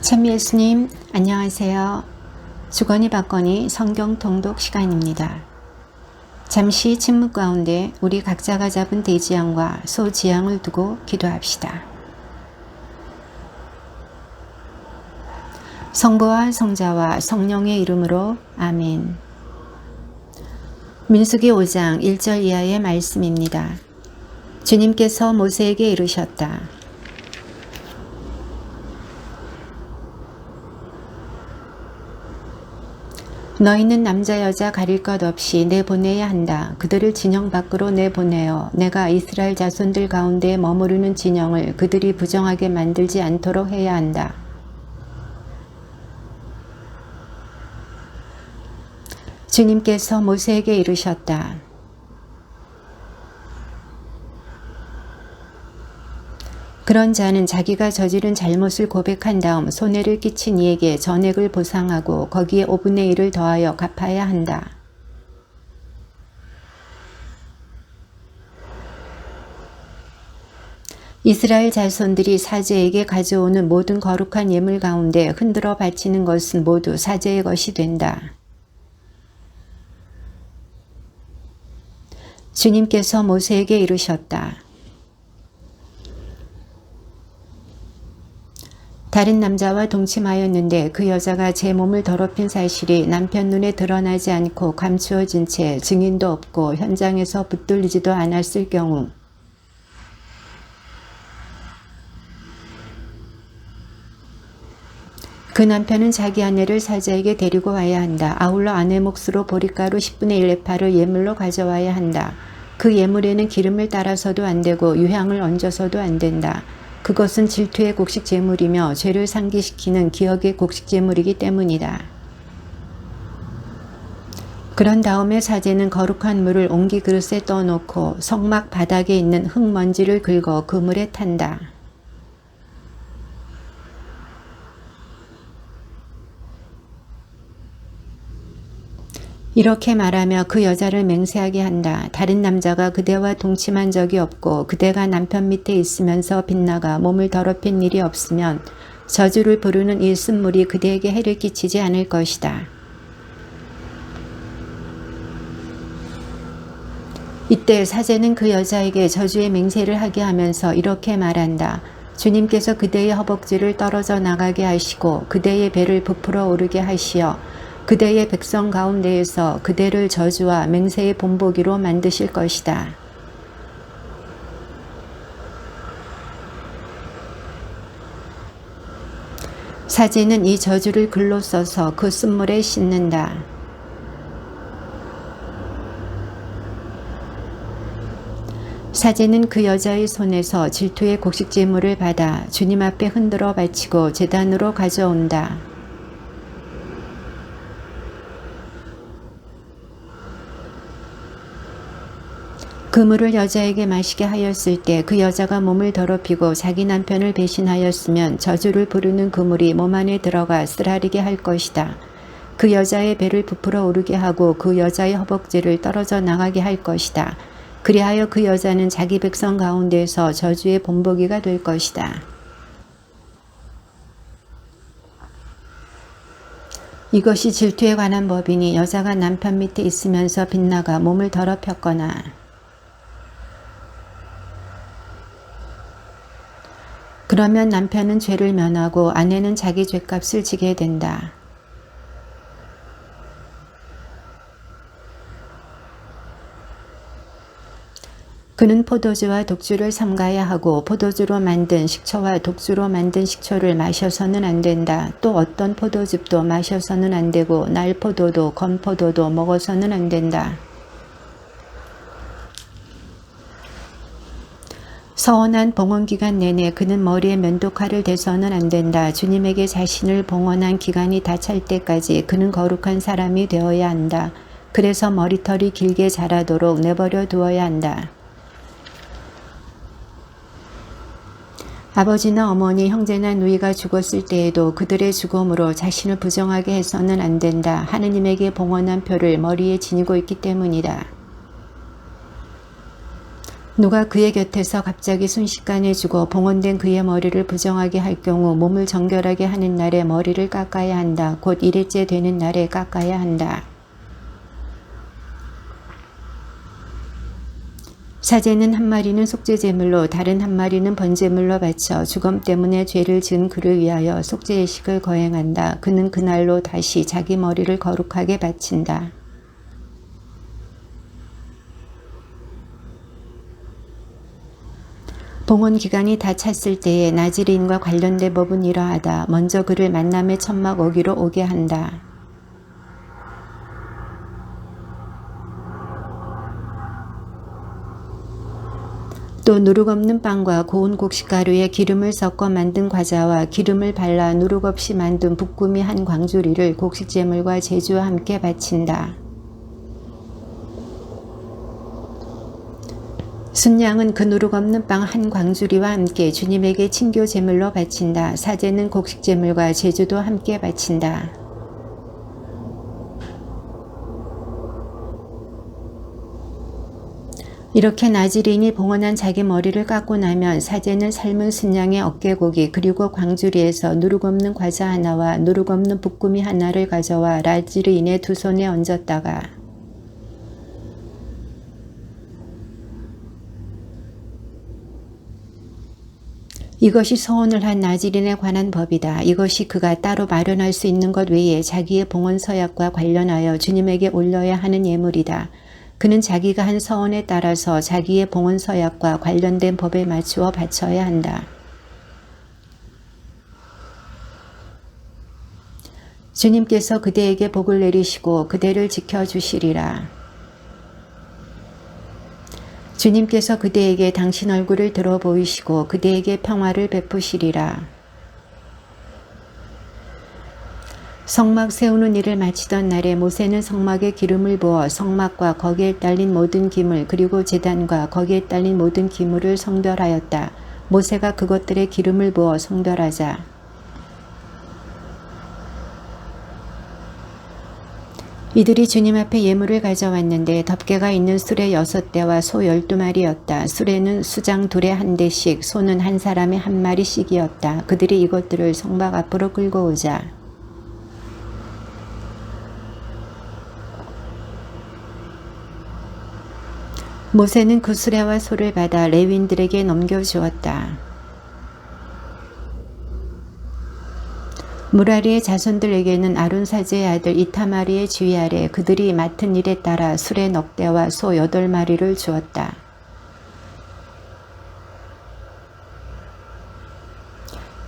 참 예수님, 안녕하세요. 주거니 받거니 성경 통독 시간입니다. 잠시 침묵 가운데 우리 각자가 잡은 대지양과 소지양을 두고 기도합시다. 성부와 성자와 성령의 이름으로 아멘. 민수기 5장 1절 이하의 말씀입니다. 주님께서 모세에게 이르셨다. 너희는 남자 여자 가릴 것 없이 내보내야 한다. 그들을 진영 밖으로 내보내어 내가 이스라엘 자손들 가운데 머무르는 진영을 그들이 부정하게 만들지 않도록 해야 한다. 주님께서 모세에게 이르셨다. 그런 자는 자기가 저지른 잘못을 고백한 다음 손해를 끼친 이에게 전액을 보상하고 거기에 5분의 1을 더하여 갚아야 한다. 이스라엘 자손들이 사제에게 가져오는 모든 거룩한 예물 가운데 흔들어 바치는 것은 모두 사제의 것이 된다. 주님께서 모세에게 이르셨다. 다른 남자와 동침하였는데 그 여자가 제 몸을 더럽힌 사실이 남편 눈에 드러나지 않고 감추어진 채 증인도 없고 현장에서 붙들리지도 않았을 경우 그 남편은 자기 아내를 사자에게 데리고 와야 한다. 아울러 아내 몫으로 보리가루 10분의 1 에파를 예물로 가져와야 한다. 그 예물에는 기름을 따라서도 안 되고 유향을 얹어서도 안 된다. 그것은 질투의 곡식 제물이며 죄를 상기시키는 기억의 곡식 제물이기 때문이다. 그런 다음에 사제는 거룩한 물을 옹기 그릇에 떠놓고 성막 바닥에 있는 흙먼지를 긁어 그 물에 탄다. 이렇게 말하며 그 여자를 맹세하게 한다. 다른 남자가 그대와 동침한 적이 없고 그대가 남편 밑에 있으면서 빗나가 몸을 더럽힌 일이 없으면 저주를 부르는 이 쓴물이 그대에게 해를 끼치지 않을 것이다. 이때 사제는 그 여자에게 저주의 맹세를 하게 하면서 이렇게 말한다. 주님께서 그대의 허벅지를 떨어져 나가게 하시고 그대의 배를 부풀어 오르게 하시어 그대의 백성 가운데에서 그대를 저주와 맹세의 본보기로 만드실 것이다. 사제는 이 저주를 글로 써서 그 쓴물에 씻는다. 사제는 그 여자의 손에서 질투의 곡식 제물을 받아 주님 앞에 흔들어 바치고 제단으로 가져온다. 그 물을 여자에게 마시게 하였을 때 그 여자가 몸을 더럽히고 자기 남편을 배신하였으면 저주를 부르는 그 물이 몸 안에 들어가 쓰라리게 할 것이다. 그 여자의 배를 부풀어 오르게 하고 그 여자의 허벅지를 떨어져 나가게 할 것이다. 그리하여 그 여자는 자기 백성 가운데서 저주의 본보기가 될 것이다. 이것이 질투에 관한 법이니 여자가 남편 밑에 있으면서 빗나가 몸을 더럽혔거나 그러면 남편은 죄를 면하고 아내는 자기 죄값을 지게 된다. 그는 포도주와 독주를 삼가야 하고 포도주로 만든 식초와 독주로 만든 식초를 마셔서는 안 된다. 또 어떤 포도즙도 마셔서는 안 되고 날포도도 건포도도 먹어서는 안 된다. 서원한 봉헌 기간 내내 그는 머리에 면도칼을 대서는 안 된다. 주님에게 자신을 봉헌한 기간이 다 찰 때까지 그는 거룩한 사람이 되어야 한다. 그래서 머리털이 길게 자라도록 내버려 두어야 한다. 아버지나 어머니, 형제나 누이가 죽었을 때에도 그들의 죽음으로 자신을 부정하게 해서는 안 된다. 하느님에게 봉헌한 표를 머리에 지니고 있기 때문이다. 누가 그의 곁에서 갑자기 순식간에 죽어 봉헌된 그의 머리를 부정하게 할 경우 몸을 정결하게 하는 날에 머리를 깎아야 한다. 곧 1회째 되는 날에 깎아야 한다. 사제는 한 마리는 속죄제물로 다른 한 마리는 번제물로 바쳐 죽음 때문에 죄를 지은 그를 위하여 속죄의식을 거행한다. 그는 그날로 다시 자기 머리를 거룩하게 바친다. 봉헌 기간이 다 찼을 때에 나지레인과 관련된 법은 이러하다. 먼저 그를 만남의 천막 어기로 오게 한다. 또 누룩 없는 빵과 고운 곡식가루에 기름을 섞어 만든 과자와 기름을 발라 누룩 없이 만든 붓구미 한 광주리를 곡식제물과 제주와 함께 바친다. 순양은 그 누룩 없는 빵 한 광주리와 함께 주님에게 친교 제물로 바친다. 사제는 곡식 제물과 제주도 함께 바친다. 이렇게 나지레인이 봉헌한 자기 머리를 깎고 나면 사제는 삶은 순양의 어깨고기 그리고 광주리에서 누룩 없는 과자 하나와 누룩 없는 붓구미 하나를 가져와 나지레인의 두 손에 얹었다가 이것이 서원을 한 나지린에 관한 법이다. 이것이 그가 따로 마련할 수 있는 것 외에 자기의 봉헌 서약과 관련하여 주님에게 올려야 하는 예물이다. 그는 자기가 한 서원에 따라서 자기의 봉헌 서약과 관련된 법에 맞추어 바쳐야 한다. 주님께서 그대에게 복을 내리시고 그대를 지켜주시리라. 주님께서 그대에게 당신 얼굴을 들어 보이시고 그대에게 평화를 베푸시리라. 성막 세우는 일을 마치던 날에 모세는 성막에 기름을 부어 성막과 거기에 딸린 모든 기물 그리고 제단과 거기에 딸린 모든 기물을 성별하였다. 모세가 그것들에 기름을 부어 성별하자 이들이 주님 앞에 예물을 가져왔는데 덮개가 있는 수레 6대와 소 12마리였다. 수레는 수장 둘에 한 대씩, 소는 한 사람에 한 마리씩이었다. 그들이 이것들을 성막 앞으로 끌고 오자 모세는 그 수레와 소를 받아 레위인들에게 넘겨주었다. 무라리의 자손들에게는 아론 사제의 아들 이타마리의 주의 아래 그들이 맡은 일에 따라 수레 넉 대와 소 8마리를 주었다.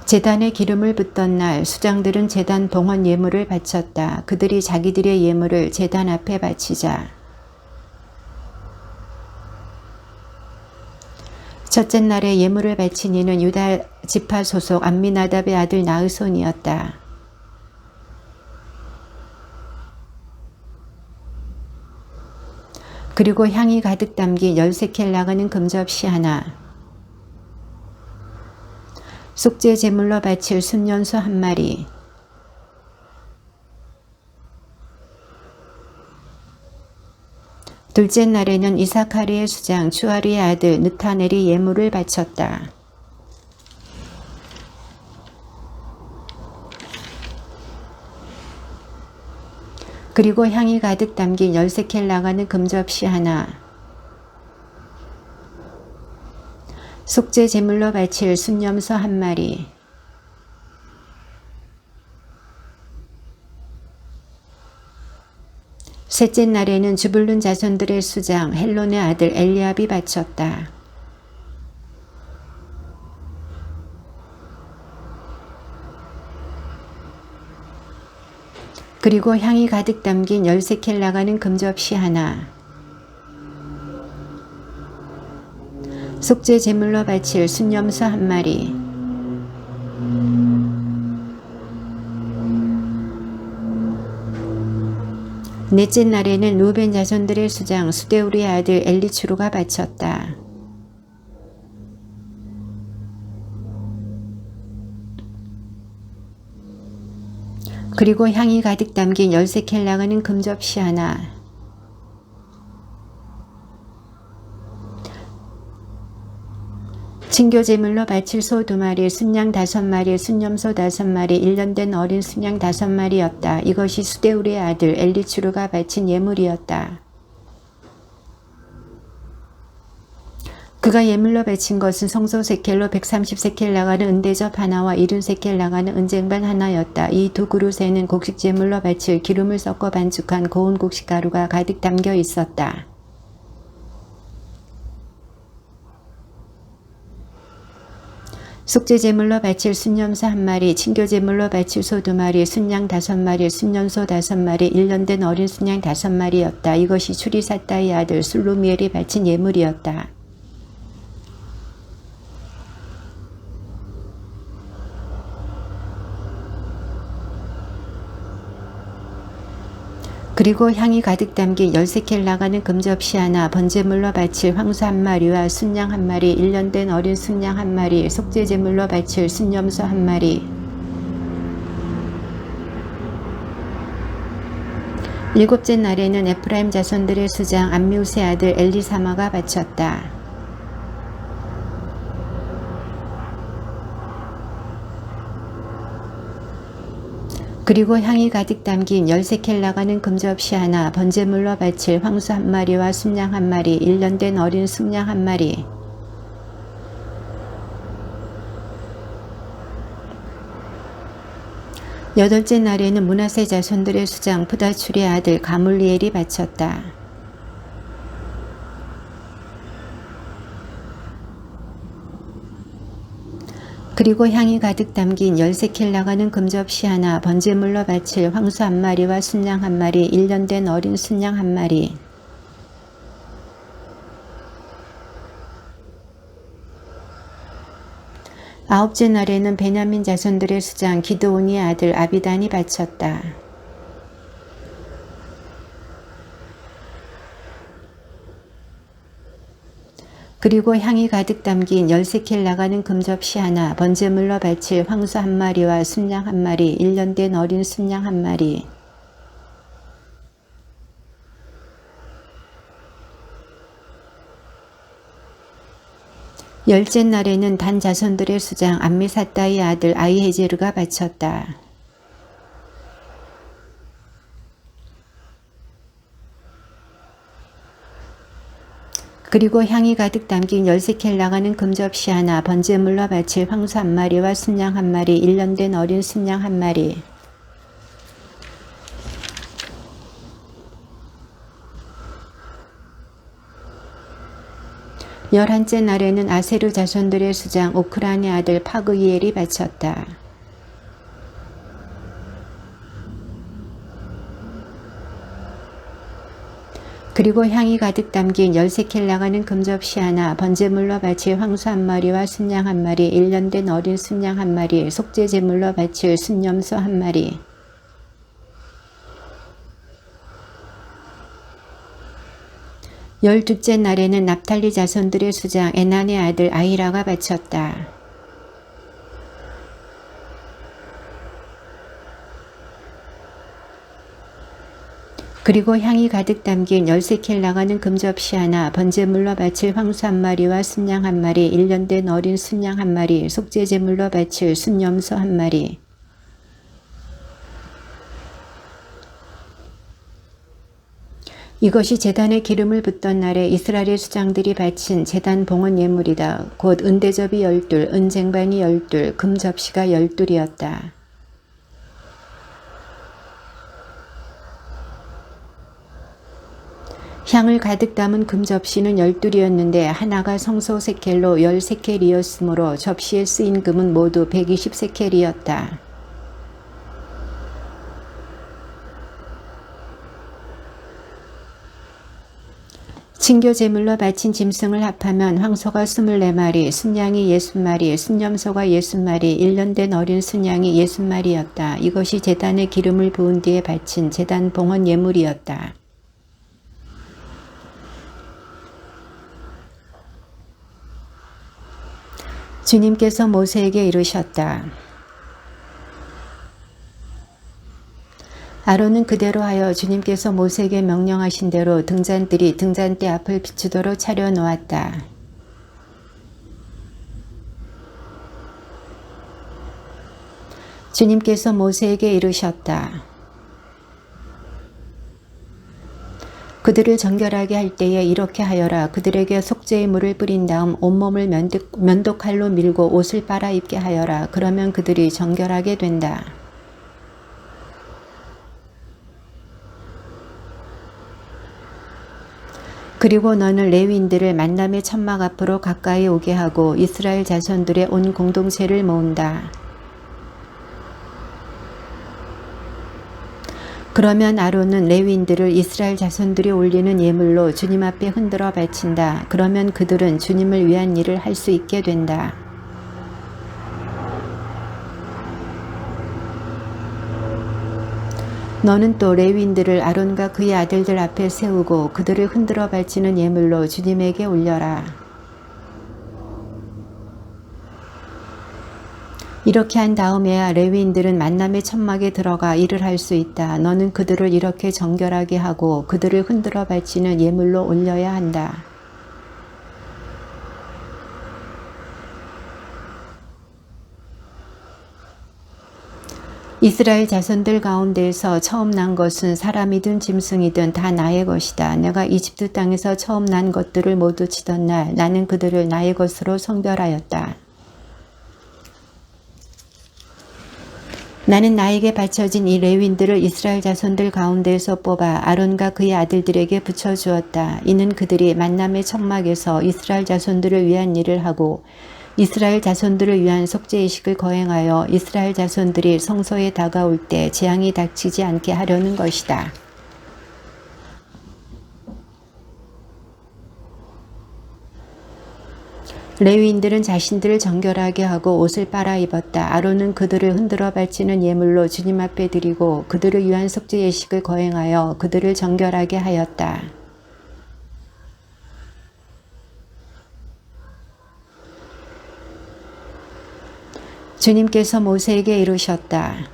제단에 기름을 붓던 날 수장들은 제단 봉헌 예물을 바쳤다. 그들이 자기들의 예물을 제단 앞에 바치자 첫째 날에 예물을 바친 이는 유다 지파 소속 암미나답의 아들 나으손이었다. 그리고 향이 가득 담긴 10세켈 나가는 금접시 하나, 속죄 제물로 바칠 순년소 한 마리, 둘째 날에는 이사카리의 수장 추아리의 아들 느타넬이 예물을 바쳤다. 그리고 향이 가득 담긴 10세켈 나가는 금접시 하나, 속죄 제물로 바칠 순념소 한 마리, 셋째 날에는 주불룬 자손들의 수장 헬론의 아들 엘리압이 바쳤다. 그리고 향이 가득 담긴 10세켈 나가는 금접시 하나, 속죄 제물로 바칠 순념소 한 마리, 넷째 날에는 루벤 자손들의 수장 수데우리의 아들 엘리추루가 바쳤다. 그리고 향이 가득 담긴 10세켈 나가는 금접시 하나, 친교제물로 바칠 소 2마리, 순양 5마리, 순염소 5마리, 1년 된 어린 순양 5마리였다. 이것이 수데울의 아들 엘리추르가 바친 예물이었다. 그가 예물로 바친 것은 성소 세켈로 130세켈 나가는 은대접 하나와 70세켈 나가는 은쟁반 하나였다. 이 두 그릇에는 곡식 제물로 바칠 기름을 섞어 반죽한 고운 곡식가루가 가득 담겨 있었다. 속죄제물로 바칠 순염소 1마리, 친교제물로 바칠 소 2마리, 순양 5마리, 순염소 5마리, 1년 된 어린 순양 5마리였다. 이것이 추리사다의 아들 술루미엘이 바친 예물이었다. 그리고 향이 가득 담긴 10세켈 나가는 금접시 하나, 번제물로 바칠 황소 1마리와 순양 1마리, 1년 된 어린 순양 1마리, 속죄제물로 바칠 순염소 1마리. 일곱째 날에는 에프라임 자손들의 수장 암미우스의 아들 엘리사마가 바쳤다. 그리고 향이 가득 담긴 10세켈 나가는 금접시 하나, 번제물로 바칠 황소 1마리와 순양 1마리, 1년 된 어린 순양 1마리. 여덟째 날에는 므낫세 자손들의 수장 부다출의 아들 가물리엘이 바쳤다. 그리고 향이 가득 담긴 10세켈 나가는 금접시 하나, 번제물로 바칠 황소 1마리와 순양 1마리, 1년 된 어린 순양 1마리. 아홉째 날에는 베냐민 자손들의 수장 기드온의 아들 아비단이 바쳤다. 그리고 향이 가득 담긴 10세켈 나가는 금접시 하나, 번제물로 바칠 황소 1마리와 순양 1마리, 1년 된 어린 순양 1마리. 열째 날에는 단 자손들의 수장 암미사다의 아들 아이헤제르가 바쳤다. 그리고 향이 가득 담긴 10세켈 나가는 금접시 하나, 번제물로 바칠 황소 1마리와 순양 1마리, 1년 된 어린 순양 1마리. 열한째 날에는 아세르 자손들의 수장 오크란의 아들 파그이엘이 바쳤다. 그리고 향이 가득 담긴 10세켈 나가는 금접시 하나, 번제물로 바칠 황소 1마리와 순양 1마리, 1년 된 어린 순양 1마리, 속죄제물로 바칠 순염소 1마리. 열둘째 날에는 납탈리 자손들의 수장 에난의 아들 아히라가 바쳤다. 그리고 향이 가득 담긴 10세켈 나가는 금접시 하나, 번제물로 바칠 황소 1마리와 순양 1마리, 1년 된 어린 순양 1마리, 속죄제물로 바칠 순염소 1마리. 이것이 제단에 기름을 붓던 날에 이스라엘의 수장들이 바친 제단 봉헌 예물이다. 곧 은대접이 12, 은쟁반이 12, 금접시가 12이었다. 향을 가득 담은 금접시는 12이었는데 하나가 성소 세켈로 10세켈이었으므로 접시에 쓰인 금은 모두 120세켈이었다. 친교제물로 바친 짐승을 합하면 황소가 24마리, 순양이 60마리, 순염소가 60마리, 1년 된 어린 순양이 60마리였다. 이것이 제단에 기름을 부은 뒤에 바친 제단 봉헌 예물이었다. 주님께서 모세에게 이르셨다. 아론은 그대로 하여 주님께서 모세에게 명령하신 대로 등잔들이 등잔대 앞을 비추도록 차려놓았다. 주님께서 모세에게 이르셨다. 그들을 정결하게 할 때에 이렇게 하여라. 그들에게 속죄의 물을 뿌린 다음 온몸을 면도칼로 밀고 옷을 빨아 입게 하여라. 그러면 그들이 정결하게 된다. 그리고 너는 레위인들을 만남의 천막 앞으로 가까이 오게 하고 이스라엘 자손들의 온 공동체를 모은다. 그러면 아론은 레위인들을 이스라엘 자손들이 올리는 예물로 주님 앞에 흔들어 바친다. 그러면 그들은 주님을 위한 일을 할 수 있게 된다. 너는 또 레위인들을 아론과 그의 아들들 앞에 세우고 그들을 흔들어 바치는 예물로 주님에게 올려라. 이렇게 한 다음에야 레위인들은 만남의 천막에 들어가 일을 할 수 있다. 너는 그들을 이렇게 정결하게 하고 그들을 흔들어 바치는 예물로 올려야 한다. 이스라엘 자손들 가운데에서 처음 난 것은 사람이든 짐승이든 다 나의 것이다. 내가 이집트 땅에서 처음 난 것들을 모두 치던 날 나는 그들을 나의 것으로 성별하였다. 나는 나에게 바쳐진 이 레위인들을 이스라엘 자손들 가운데에서 뽑아 아론과 그의 아들들에게 붙여주었다. 이는 그들이 만남의 천막에서 이스라엘 자손들을 위한 일을 하고 이스라엘 자손들을 위한 속죄의식을 거행하여 이스라엘 자손들이 성소에 다가올 때 재앙이 닥치지 않게 하려는 것이다. 레위인들은 자신들을 정결하게 하고 옷을 빨아 입었다. 아론은 그들을 흔들어 바치는 예물로 주님 앞에 드리고 그들을 위한 속죄 예식을 거행하여 그들을 정결하게 하였다. 주님께서 모세에게 이르셨다.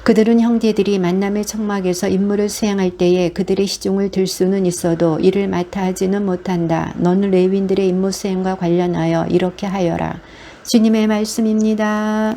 그들은 형제들이 만남의 천막에서 임무를 수행할 때에 그들의 시중을 들 수는 있어도 이를 맡아 하지는 못한다. 너는 레위인들의 임무 수행과 관련하여 이렇게 하여라. 주님의 말씀입니다.